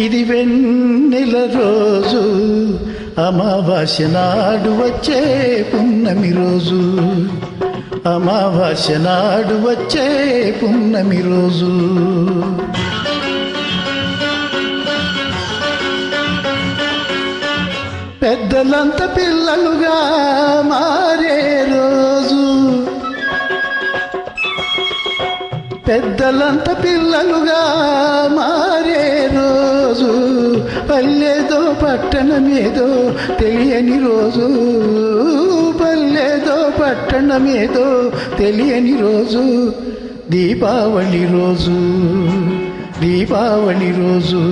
ఇది వెన్నెల రోజు, అమావాస్య నాడు వచ్చే పున్నమి రోజు, అమావాస్య నాడు వచ్చే పున్నమి రోజు. పెద్దలంత పిల్లలుగా మారే రోజు, పెద్దలంత పిల్లలుగా మారే రోజు, పల్లెదో పట్టణమేదో తెలియని రోజు, పల్లెదో పట్టణమేదో తెలియని రోజు, దీపావళి రోజు, దీపావళి రోజు.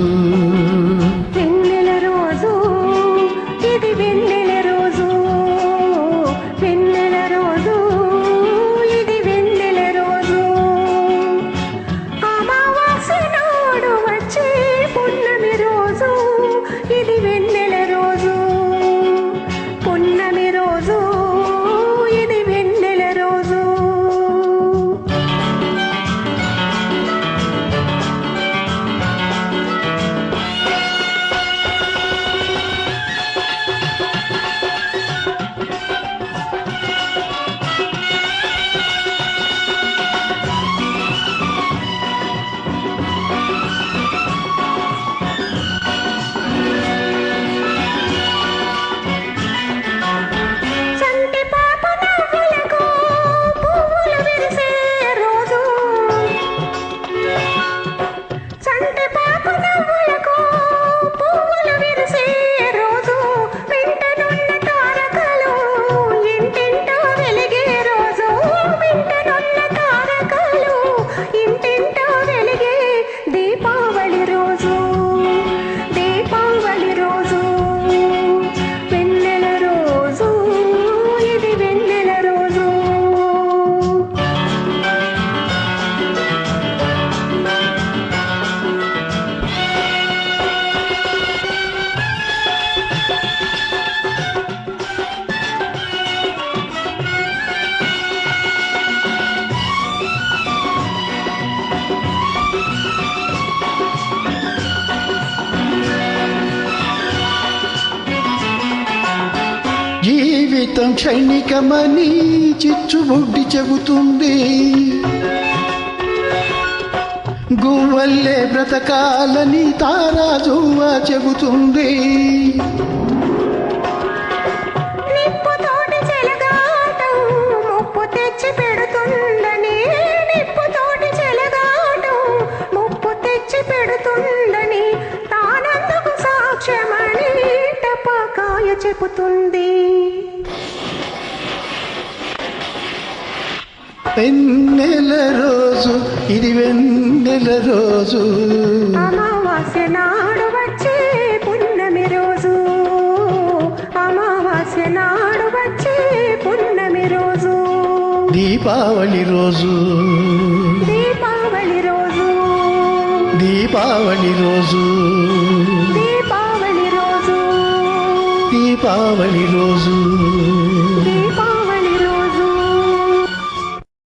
జీవితం క్షణికమని చిచ్చుబుడ్డి చెబుతుంది, గువ్వల్లే బ్రతకాలని తారాజువ్వ చెబుతుంది. చెబుతుంది వెన్నెల రోజు, ఇది వెన్నెల రోజు, అమావాస్య నాడు వచ్చే పున్నమి రోజు, అమావాస్య నాడు వచ్చే పున్నమి రోజు, దీపావళి రోజు, దీపావళి రోజు, దీపావళి రోజు, దీపావళి రోజు, దీపావళి రోజు.